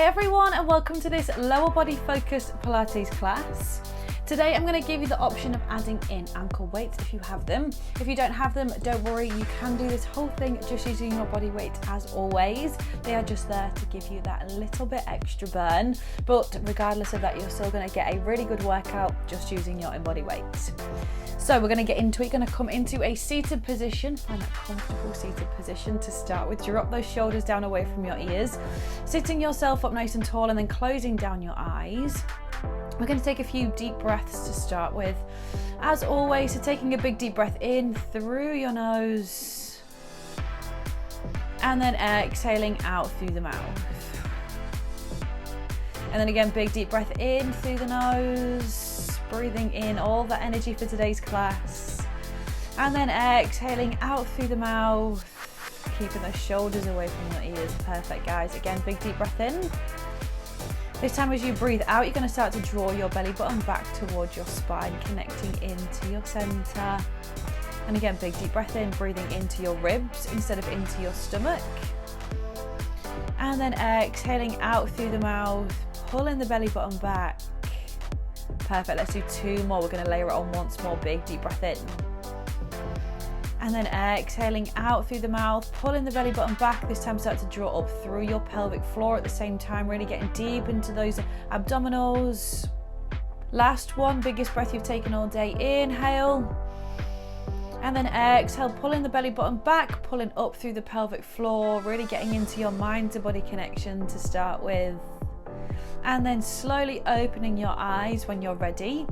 Hi everyone, and welcome to this lower body focused Pilates class. Today I'm going to give you the option of adding in ankle weights if you have them. If you don't have them, don't worry, you can do this whole thing just using your body weight as always. They are just there to give you that little bit extra burn, but regardless of that, you're still going to get a really good workout just using your own body weight. So we're going to get into it. You're going to come into a seated position, find that comfortable seated position to start with. Drop those shoulders down away from your ears, sitting yourself up nice and tall and then closing down your eyes. We're going to take a few deep breaths to start with. As always, so taking a big deep breath in through your nose and then exhaling out through the mouth. And then again, big deep breath in through the nose, breathing in all that energy for today's class. And then exhaling out through the mouth, keeping those shoulders away from your ears. Perfect, guys. Again, big deep breath in. This time as you breathe out, you're going to start to draw your belly button back towards your spine, connecting into your center. And again, big deep breath in, breathing into your ribs instead of into your stomach. And then exhaling out through the mouth, pulling the belly button back. Perfect, let's do two more. We're going to layer it on once more, big deep breath in. And then exhaling out through the mouth, pulling the belly button back. This time start to draw up through your pelvic floor at the same time, really getting deep into those abdominals. Last one, biggest breath you've taken all day. Inhale. And then exhale, pulling the belly button back, pulling up through the pelvic floor, really getting into your mind to body connection to start with. And then slowly opening your eyes when you're ready.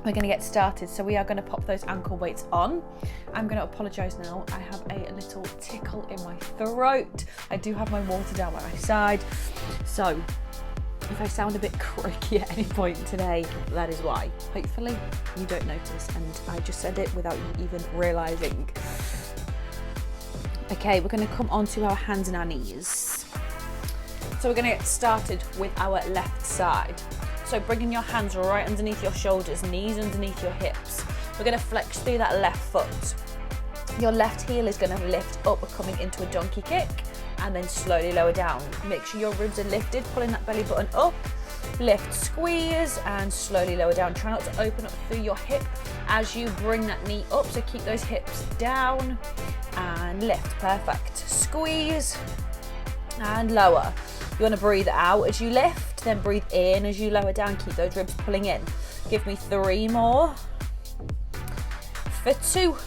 We're going to get started, so we are going to pop those ankle weights on. I'm going to apologise now, I have a little tickle in my throat. I do have my water down by my side, so if I sound a bit croaky at any point today, that is why. Hopefully you don't notice and I just said it without you even realising. Okay, we're going to come onto our hands and our knees. So we're going to get started with our left side. So bringing your hands right underneath your shoulders, knees underneath your hips. We're going to flex through that left foot. Your left heel is going to lift up, coming into a donkey kick, and then slowly lower down. Make sure your ribs are lifted, pulling that belly button up. Lift, squeeze, and slowly lower down. Try not to open up through your hip as you bring that knee up, so keep those hips down and lift. Perfect. Squeeze and lower. You want to breathe out as you lift, then breathe in as you lower down. Keep those ribs pulling in. Give me 3 more. For 2.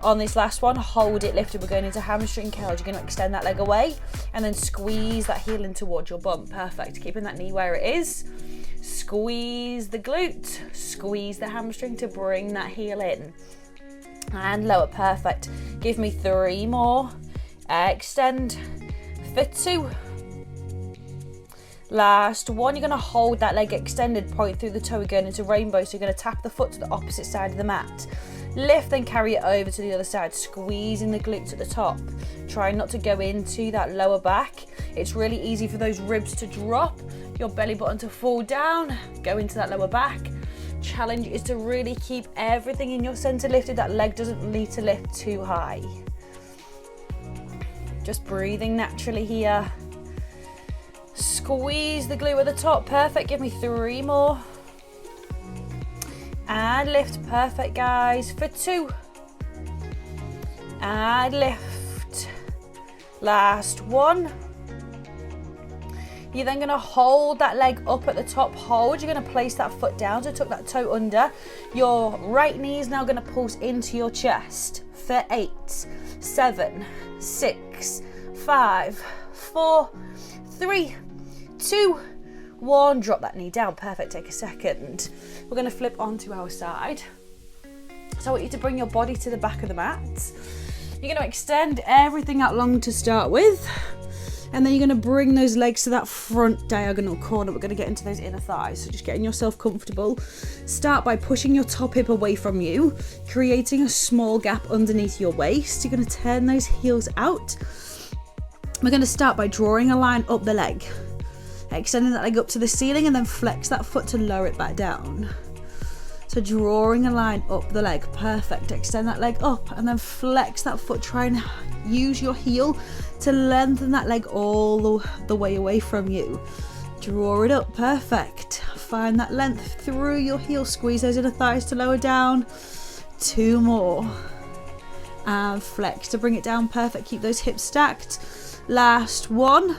On this last one, hold it lifted. We're going into hamstring curls. You're going to extend that leg away and then squeeze that heel in towards your bum. Perfect. Keeping that knee where it is. Squeeze the glute. Squeeze the hamstring to bring that heel in. And lower. Perfect. Give me 3 more. Extend. For 2. Last one, you're going to hold that leg extended, point through the toe, we're going into rainbow, so you're going to tap the foot to the opposite side of the mat. Lift, then carry it over to the other side, squeezing the glutes at the top. Try not to go into that lower back. It's really easy for those ribs to drop, your belly button to fall down, go into that lower back. Challenge is to really keep everything in your center lifted. That leg doesn't need to lift too high. Just breathing naturally here. Squeeze the glute at the top. Perfect. Give me 3 more. And lift. Perfect, guys. For 2. And lift. Last one. You're then going to hold that leg up at the top. Hold. You're going to place that foot down. So tuck that toe under. Your right knee is now going to pulse into your chest. For 8, 7, 6, 5, 4, 3, 2, 1. Drop that knee down. Perfect. Take a second. We're going to flip onto our side. So I want you to bring your body to the back of the mat. You're going to extend everything out long to start with. And then you're going to bring those legs to that front diagonal corner. We're going to get into those inner thighs. So just getting yourself comfortable. Start by pushing your top hip away from you, creating a small gap underneath your waist. You're going to turn those heels out. We're going to start by drawing a line up the leg, extending that leg up to the ceiling, and then flex that foot to lower it back down. So drawing a line up the leg. Perfect. Extend that leg up and then flex that foot. Try and use your heel to lengthen that leg all the way away from you. Draw it up, perfect. Find that length through your heel, squeeze those inner thighs to lower down. 2 more. And flex to bring it down, perfect. Keep those hips stacked. Last one.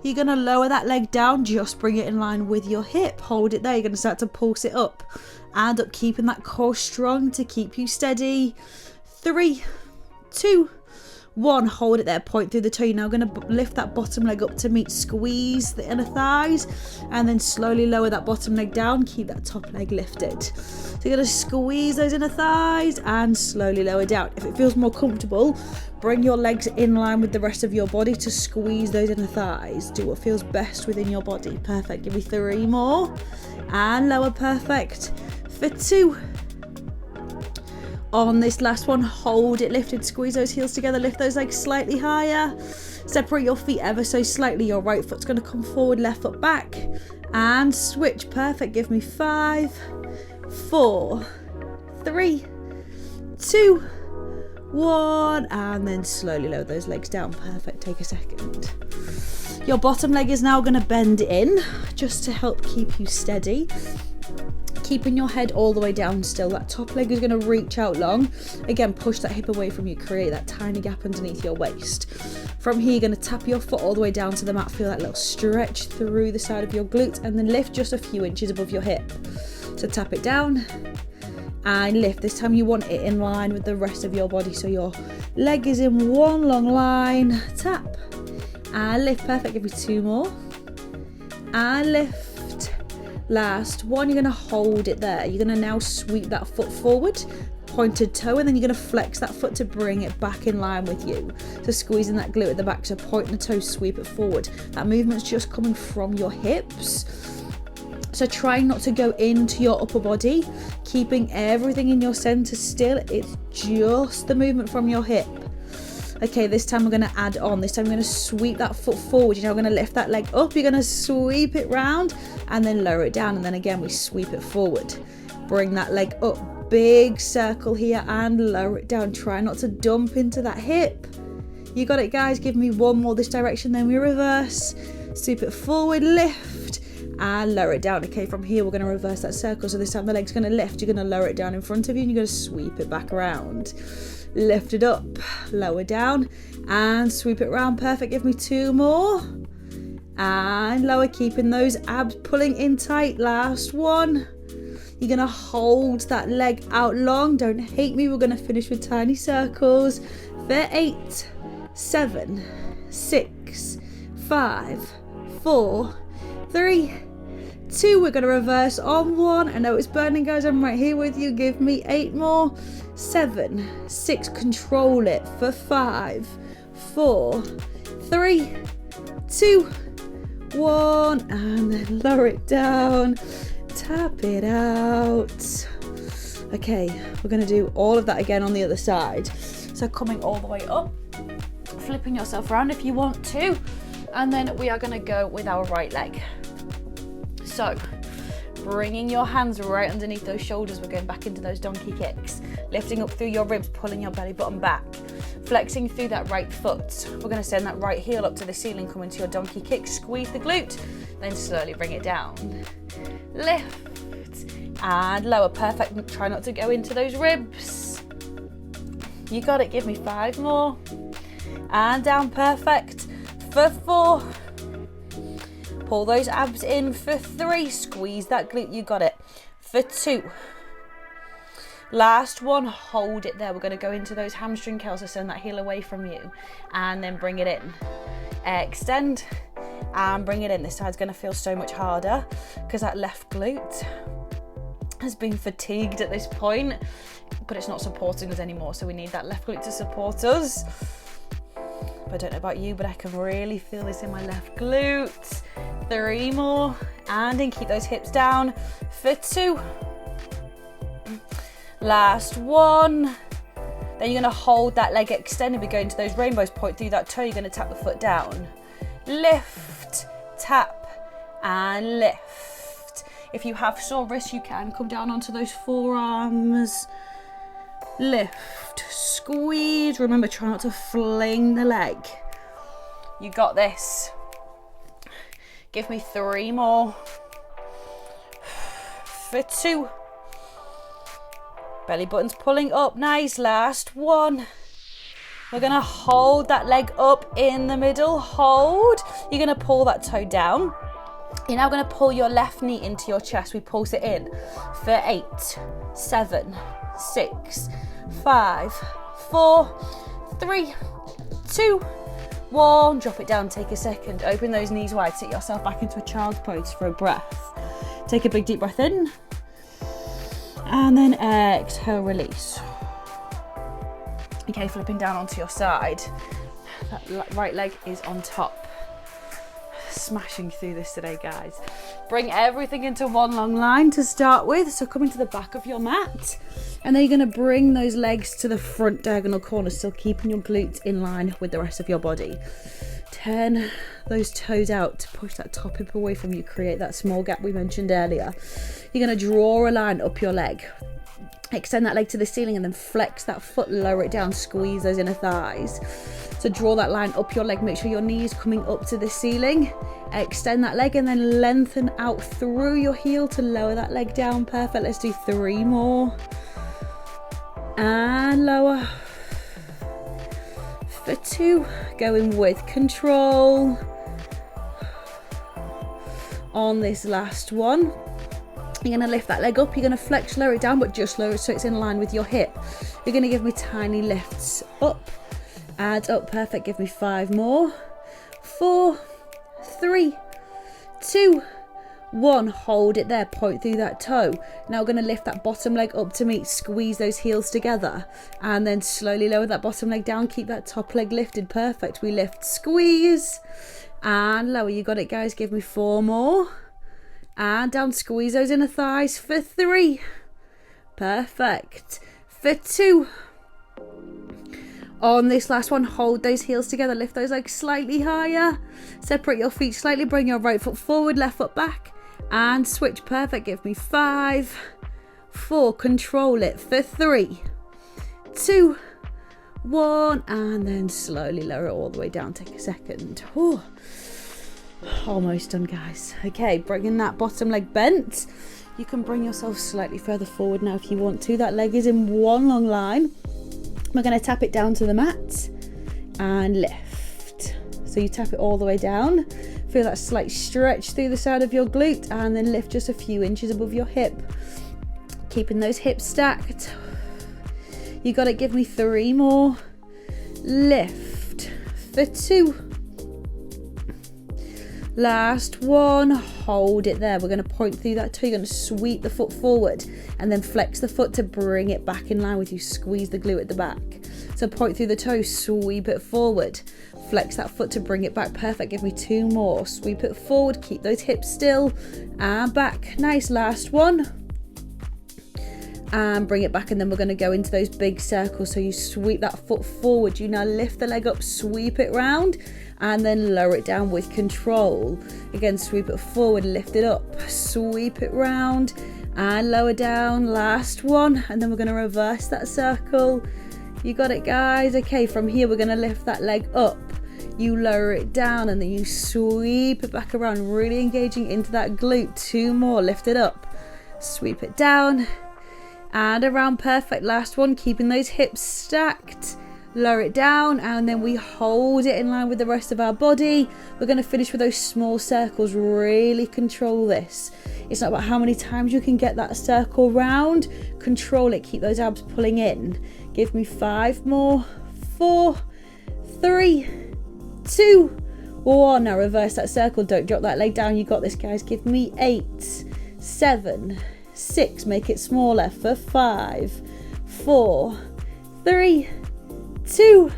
You're gonna lower that leg down, just bring it in line with your hip. Hold it there, you're gonna start to pulse it up. And up, keeping that core strong to keep you steady. 3, 2, 1, hold it there, point through the toe. You're now going to lift that bottom leg up to meet, squeeze the inner thighs, and then slowly lower that bottom leg down, keep that top leg lifted. So you're going to squeeze those inner thighs and slowly lower down. If it feels more comfortable, bring your legs in line with the rest of your body to squeeze those inner thighs. Do what feels best within your body. Perfect. Give me 3 more, and lower, perfect, for 2. On this last one, hold it lifted, squeeze those heels together, lift those legs slightly higher, separate your feet ever so slightly. Your right foot's going to come forward, left foot back, and switch. Perfect. Give me 5, 4, 3, 2, 1, and then slowly lower those legs down. Perfect. Take a second. Your bottom leg is now going to bend in just to help keep you steady. Keeping your head all the way down still. That top leg is going to reach out long. Again, push that hip away from you, create that tiny gap underneath your waist. From here, you're going to tap your foot all the way down to the mat. Feel that little stretch through the side of your glute, and then lift just a few inches above your hip. So tap it down and lift. This time you want it in line with the rest of your body, so your leg is in one long line. Tap and lift. Perfect. Give me 2 more and lift. Last one, you're going to hold it there. You're going to now sweep that foot forward, pointed toe, and then you're going to flex that foot to bring it back in line with you. So squeezing that glute at the back, so point the toe, sweep it forward. That movement's just coming from your hips. So trying not to go into your upper body, keeping everything in your center still. It's just the movement from your hip. Okay, this time we're going to add on. This time we're going to sweep that foot forward. You're now going to lift that leg up. You're going to sweep it round and then lower it down. And then again, we sweep it forward. Bring that leg up. Big circle here and lower it down. Try not to dump into that hip. You got it, guys. Give me 1 more this direction. Then we reverse. Sweep it forward, lift and lower it down. Okay, from here, we're going to reverse that circle. So this time the leg's going to lift. You're going to lower it down in front of you and you're going to sweep it back around. Lift it up, lower down and sweep it round. Perfect. Give me 2 more and lower, keeping those abs pulling in tight. Last one. You're going to hold that leg out long. Don't hate me. We're going to finish with tiny circles for 8, 7, 6, 5, 4, 3, 2. We're going to reverse on 1. I know it's burning, guys. I'm right here with you. Give me 8 more. 7, 6, control it for 5, 4, 3, 2, 1, and then lower it down, tap it out. Okay, we're going to do all of that again on the other side. So coming all the way up, flipping yourself around if you want to, and then we are going to go with our right leg. So bringing your hands right underneath those shoulders, we're going back into those donkey kicks, lifting up through your ribs, pulling your belly button back, flexing through that right foot. We're going to send that right heel up to the ceiling, come into your donkey kick, squeeze the glute, then slowly bring it down. Lift and lower. Perfect. Try not to go into those ribs. You got it. Give me 5 more and down. Perfect. For 4. Pull those abs in for 3. Squeeze that glute. You got it. For 2. Last one. Hold it there. We're going to go into those hamstring curls. So send that heel away from you and then bring it in. Extend and bring it in. This side's going to feel so much harder because that left glute has been fatigued at this point, but it's not supporting us anymore. So we need that left glute to support us. I don't know about you, but I can really feel this in my left glute. 3 more and then keep those hips down for 2. Last one. Then you're going to hold that leg extended. We go into those rainbows, point through that toe. You're going to tap the foot down. Lift, tap and lift. If you have sore wrists, you can come down onto those forearms. lift, squeeze. Remember, try not to fling the leg. You got this. Give me 3 more. For 2. Belly button's pulling up, nice. Last 1. We're gonna hold that leg up in the middle, hold. You're gonna pull that toe down. You're now gonna pull your left knee into your chest. We pulse it in for 8, 7, 6, 5, 4, 3, 2, 1. Drop it down, take a second. Open those knees wide, sit yourself back into a child's pose for a breath. Take a big deep breath in. And then exhale, release. Okay, flipping down onto your side. That right leg is on top. Smashing through this today, guys. Bring everything into one long line to start with. So coming to the back of your mat. And then you're going to bring those legs to the front diagonal corner, still keeping your glutes in line with the rest of your body. Turn those toes out to push that top hip away from you, create that small gap we mentioned earlier. You're going to draw a line up your leg. Extend that leg to the ceiling and then flex that foot, lower it down, squeeze those inner thighs. So draw that line up your leg, make sure your knee is coming up to the ceiling. Extend that leg and then lengthen out through your heel to lower that leg down. Perfect. Let's do 3 more. And lower. For 2, going with control. On this last one, you're going to lift that leg up, you're going to flex, lower it down, but just lower it so it's in line with your hip. You're going to give me tiny lifts up, add up, perfect, give me 5 more. 4, 3, 2, 1, hold it there, point through that toe. Now we're going to lift that bottom leg up to meet, squeeze those heels together, and then slowly lower that bottom leg down, keep that top leg lifted, perfect. We lift, squeeze, and lower. You got it, guys, give me 4 more. And down, squeeze those inner thighs for 3. Perfect. For 2. On this last one, hold those heels together, lift those legs slightly higher. Separate your feet slightly, bring your right foot forward, left foot back. And switch, perfect, give me 5, 4, control it for 3, 2, 1, and then slowly lower it all the way down, take a second. Whew. Almost done, guys. Okay, bringing that bottom leg bent. You can bring yourself slightly further forward now if you want to. That leg is in one long line. We're going to tap it down to the mat and lift. So you tap it all the way down. Feel that slight stretch through the side of your glute and then lift just a few inches above your hip. Keeping those hips stacked. You got to give me 3 more. Lift for 2. Last one, hold it there. We're going to point through that toe. You're going to sweep the foot forward and then flex the foot to bring it back in line with you. Squeeze the glute at the back. So point through the toe, sweep it forward. Flex that foot to bring it back. Perfect. Give me 2 more. Sweep it forward. Keep those hips still and back. Nice. Last one. And bring it back, and then we're going to go into those big circles. So you sweep that foot forward. You now lift the leg up, sweep it round, and then lower it down with control. Again, sweep it forward, lift it up, sweep it round, and lower down. Last one, and then we're going to reverse that circle. You got it, guys. Okay, from here we're going to lift that leg up. You lower it down, and then you sweep it back around, really engaging into that glute. 2 more, lift it up, sweep it down, and around. Perfect. Last one, keeping those hips stacked. Lower it down, and then we hold it in line with the rest of our body. We're going to finish with those small circles. Really control this. It's not about how many times you can get that circle round. Control it. Keep those abs pulling in. Give me 5 more. 4, 3, 2, 1. Now reverse that circle. Don't drop that leg down. You got this, guys. Give me 8, 7, 6. Make it smaller for 5, 4, 3, 2,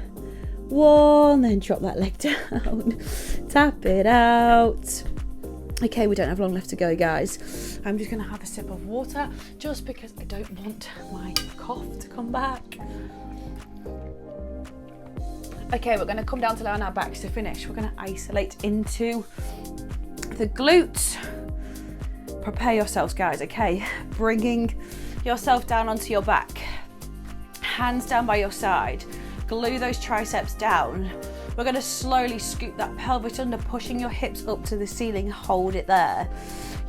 1. Then drop that leg down. Tap it out. Okay, we don't have long left to go, guys. I'm just going to have a sip of water just because I don't want my cough to come back. Okay, we're going to come down to lie on our backs to finish. We're going to isolate into the glutes. Prepare yourselves, guys, okay? Bringing yourself down onto your back. hands down by your side, glue those triceps down. We're going to slowly scoop that pelvis under, pushing your hips up to the ceiling. Hold it there.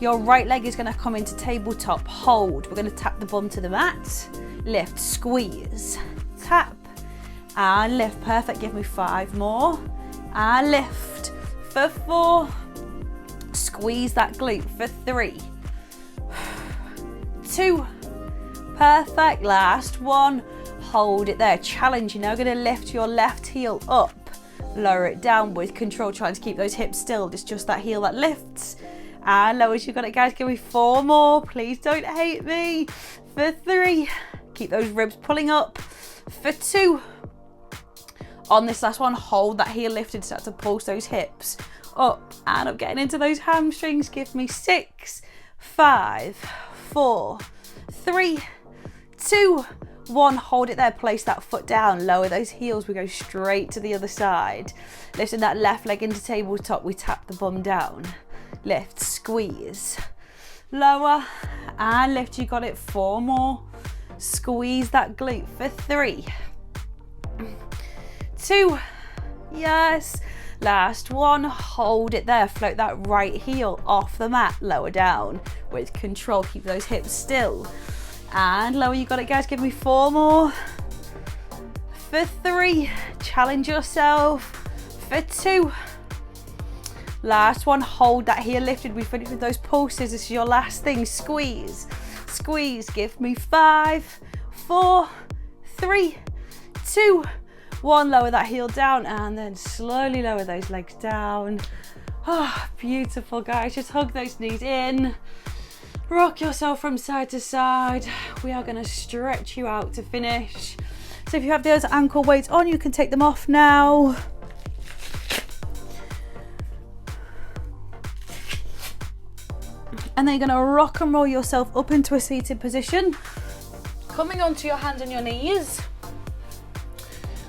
Your right leg is going to come into tabletop. Hold. We're going to tap the bum to the mat. Lift, squeeze, tap, and lift. Perfect. Give me 5 more. And lift for 4. Squeeze that glute for 3, 2. Perfect. Last one. Hold it there. Challenge. You're now going to lift your left heel up. Lower it down with control, trying to keep those hips still. It's just that heel that lifts. And lowers. You've got it, guys. Give me 4 more. Please don't hate me. For 3. Keep those ribs pulling up. For 2. On this last one, hold that heel lifted. Start to pulse those hips up and up, getting into those hamstrings. Give me 6, 5, 4, 3, 2, 1. Hold it there. Place that foot down. Lower those heels. We go straight to the other side. Lifting that left leg into tabletop. We tap the bum down. Lift, squeeze, lower, and lift. You got it. 4 more. Squeeze that glute for 3, 2. Yes. Last one. Hold it there. Float that right heel off the mat. Lower down with control. Keep those hips still. And lower. You got it, guys. Give me 4 more. For 3. Challenge yourself. For 2. Last one. Hold that heel lifted. We finish with those pulses. This is your last thing. Squeeze, squeeze. Give me 5, 4, 3, 2, 1. Lower that heel down and then slowly lower those legs down. Oh, beautiful, guys. Just hug those knees in. Rock yourself from side to side. We are going to stretch you out to finish. So if you have those ankle weights on, you can take them off now. And then you're going to rock and roll yourself up into a seated position. Coming onto your hands and your knees.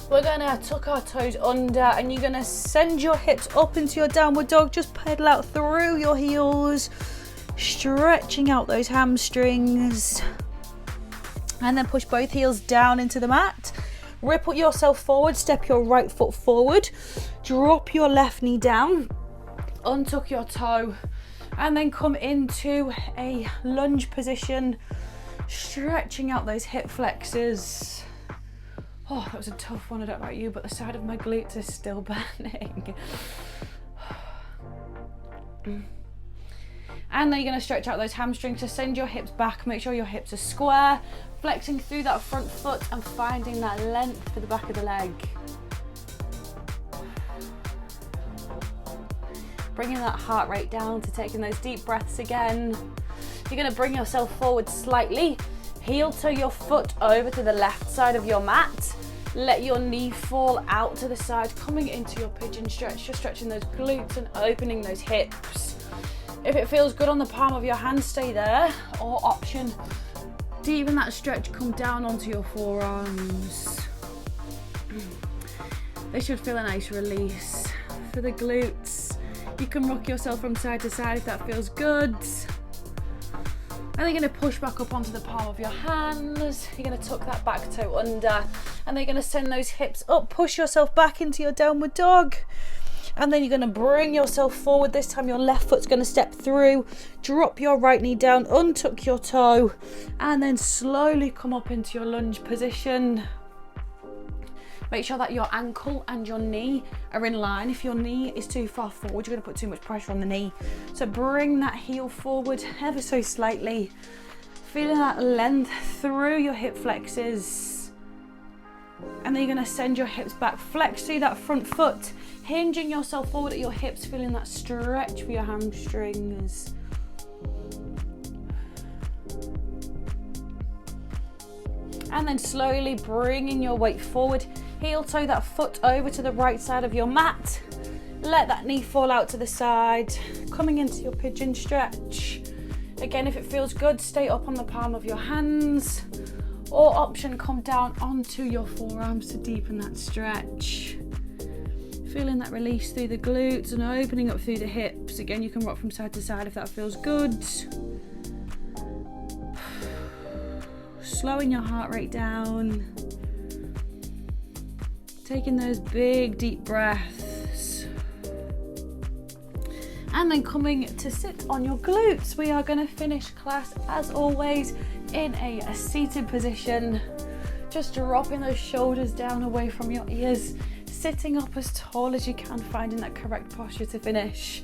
We're going to tuck our toes under and you're going to send your hips up into your downward dog. Just pedal out through your heels, stretching out those hamstrings. And then push both heels down into the mat. Ripple yourself forward, step your right foot forward. Drop your left knee down, untuck your toe. And then come into a lunge position, stretching out those hip flexors. Oh, that was a tough one, I don't know about you, but the side of my glutes is still burning. And then you're gonna stretch out those hamstrings, so send your hips back, make sure your hips are square, flexing through that front foot and finding that length for the back of the leg. Bringing that heart rate down to taking those deep breaths again. You're going to bring yourself forward slightly. Heel toe your foot over to the left side of your mat. Let your knee fall out to the side, coming into your pigeon stretch. Just stretching those glutes and opening those hips. If it feels good on the palm of your hand, stay there. Or option, deepen that stretch, come down onto your forearms. They should feel a nice release for the glutes. You can rock yourself from side to side if that feels good. And then you're going to push back up onto the palm of your hands. You're going to tuck that back toe under. And then you're going to send those hips up. Push yourself back into your downward dog. And then you're going to bring yourself forward. This time your left foot's going to step through. Drop your right knee down. Untuck your toe. And then slowly come up into your lunge position. Make sure that your ankle and your knee are in line. If your knee is too far forward, you're going to put too much pressure on the knee. So bring that heel forward ever so slightly. Feeling that length through your hip flexors. And then you're going to send your hips back. Flex through that front foot. Hinging yourself forward at your hips. Feeling that stretch for your hamstrings. And then slowly bringing your weight forward. Heel toe that foot over to the right side of your mat. Let that knee fall out to the side. Coming into your pigeon stretch. Again, if it feels good, stay up on the palm of your hands. Or option, come down onto your forearms to deepen that stretch. Feeling that release through the glutes and opening up through the hips. Again, you can rock from side to side if that feels good. Slowing your heart rate down. taking those big deep breaths. And then coming to sit on your glutes. We are going to finish class as always in a seated position. Just dropping those shoulders down away from your ears, sitting up as tall as you can, finding that correct posture to finish.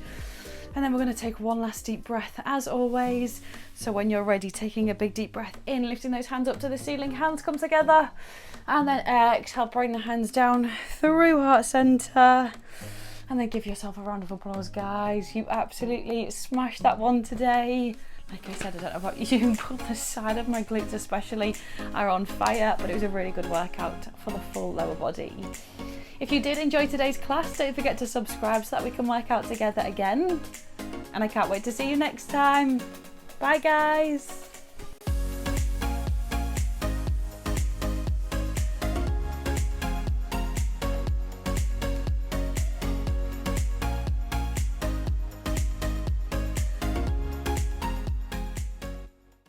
And then we're going to take one last deep breath as always. So when you're ready, taking a big deep breath in, lifting those hands up to the ceiling, hands come together, and then exhale, bring the hands down through heart center. And then give yourself a round of applause, guys. You absolutely smashed that one today. Like I said, I don't know about you, but the side of my glutes especially are on fire, but it was a really good workout for the full lower body. If you did enjoy today's class, don't forget to subscribe so that we can work out together again. And I can't wait to see you next time. Bye, guys.